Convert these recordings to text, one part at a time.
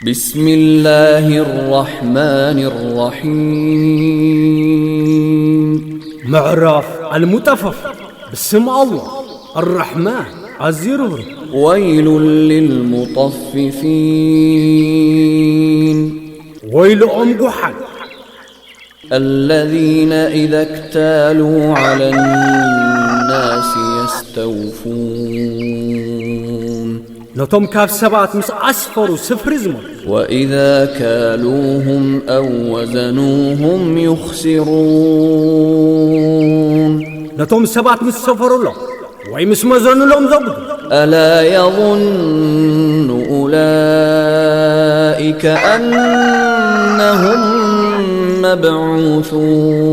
بسم الله الرحمن الرحيم معرف المطفف بسم الله الرحمن أزيره ويل للمطففين ويل قحل الذين إذا اكتالوا على الناس يستوفون نتوم كاف سبات مس أسفر سفر زمر وإذا كالوهم أو وزنوهم يخسرون نتوم سبات مس سفر الله ويمس مزن لهم زبد ألا يظن أولئك أنهم مبعوثون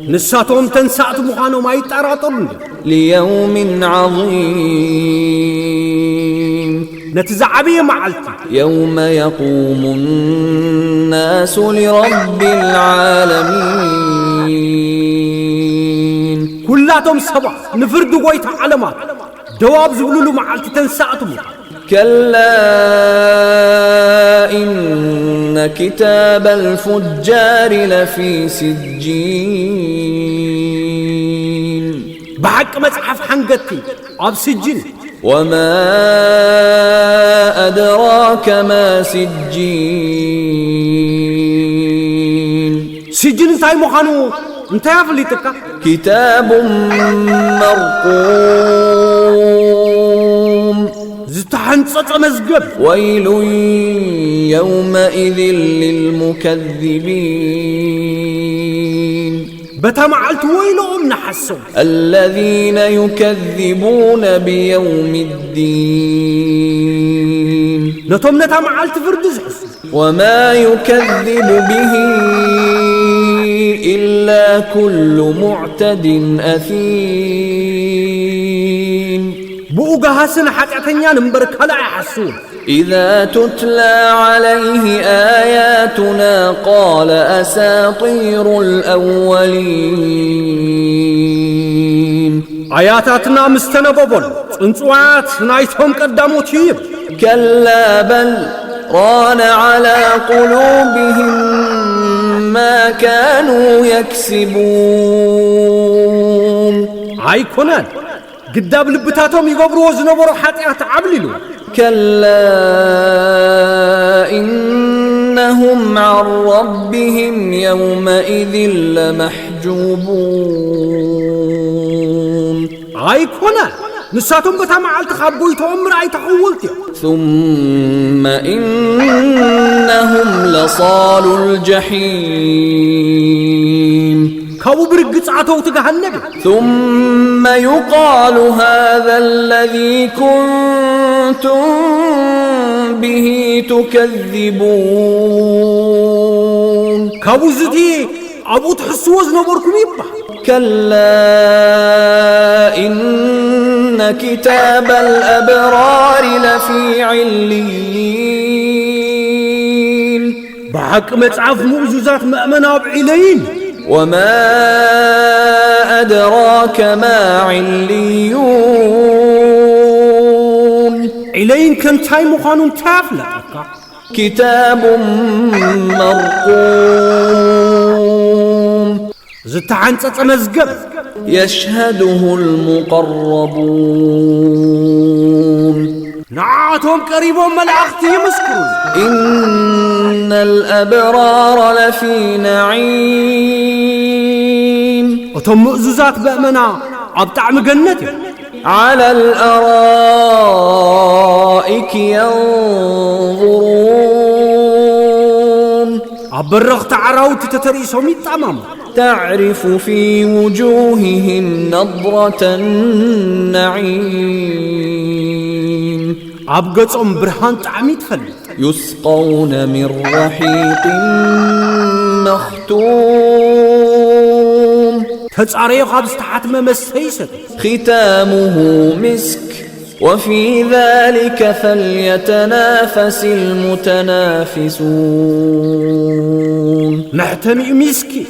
نساتهم تنسات مخانو ما يتعراطرون ليوم عظيم نتزعبي معلتي يوم يقوم الناس لرب العالمين كلاتهم سبا نفرد قويت علامات دواب زبلولو معلتي تنساتهم كلا إن كتاب الفجار لفي سجين بحق مصحف حنقتي أب سجين وما أدراك ما سجين سجين تاي مخانو انت يافليتك كتاب مرقوم زتحنصص مزقب ويل يومئذ للمكذبين بتمعلت ويلهم نحسوا الذين يكذبون بيوم الدين نتوم نتمعلت فردز وما يكذب به إلا كل معتد أثيم بوغا حسن حقتنيا نمبرك لا يحسون إذا تتلى عليه آياتنا قال أساطير الأولين آياتنا مستنببون انصوات نايتهم قداموت يب كلا بل ران على قلوبهم ما كانوا يكسبون عايكونان قدام لبتاتهم يقبروا وزنبروا حتى عبللوا كلا إنهم عن ربهم يومئذ لمحجوبون عايكونان نساتهم بتمعلت خبويتهم رأي تحولتي ثم إنهم لصال الجحيم كابو برقص عطو تجهنم ثم يقال هذا الذي كنتم به تكذبون كابو زدي أبو تحسوز نبركم يبا كلا إن كتاب الأبرار لفي عليين بحق متعف معجزات مأمنا بعلين وما أدراك ما عليون علين كنتاي مخانون تافلة كتاب مرقوم زتعنصص مزقب يشهده المقربون نعاتهم قريبون ملائكتي يمسكرون إن الأبرار لفي نعيم وتم مؤززات بأمنا عبطعم جنتي على الأرائك ينظرون عبرغت عراوت تتريسهم يتمام تعرف في وجوههم نضرة النعيم عبقصهم برهان طعمي تفل يسقون من رحيق مختوم تتصاريو خابس تحت ممسيست ختامه مسك وفي ذلك فليتنافس المتنافسون نحتمي مسكي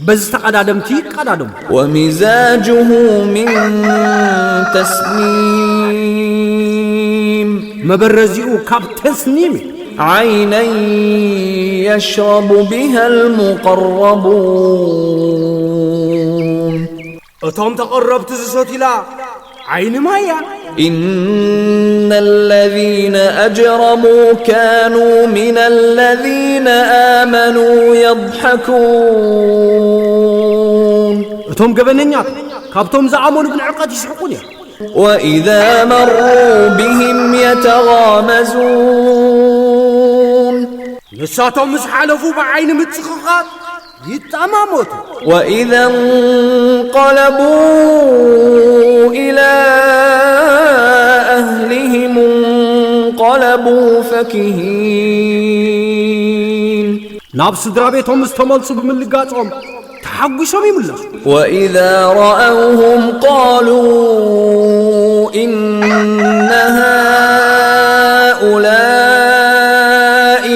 بز تقدادمتي قدادم ومزاجه من تسنيم مبرزئو كاب تسنيمي عينا يشرب بها المقربون أتوم تقربت زسوتيلا عين مايا إن الذين أجرموا كانوا من الذين آمنوا يضحكون أتوم قبننيات كابتوم زعمون بن عقد يسحقوني وإذا مروا بهم يتغامزون نساتهم مسحالفوا بعين متسخخات يتأماموت وإذا انقلبوا إلى أهلهم انقلبوا فكهين نابس درابيتهم استملصوا بملقاتهم تحقشوا بملص وإذا رأوهم قالوا إن هؤلاء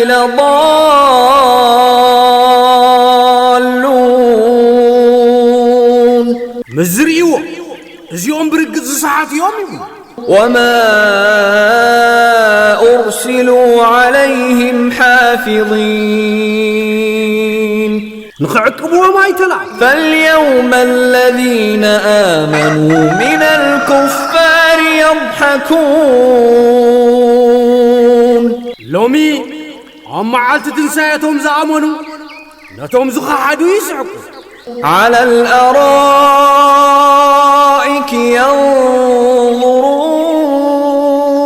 لضالون مزريوه زيوم برقز ساعات يوم وما أرسلوا عليهم حافظين نخعقبوا ما يتلع فاليوم الذين آمنوا من الكفار يضحكون لومي هم عالت تنسايتهم زامنوا نتهم زخاحدوا يسعقوا على الأرائك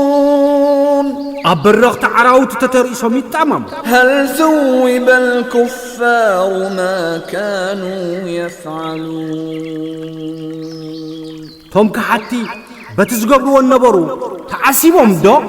ينظرون أبرغ تعراوت تترئيسهم يتأمام هل ثوب الكفار ما كانوا يفعلون توم كحتي بتزقبروا النبرو تعسيبهم دو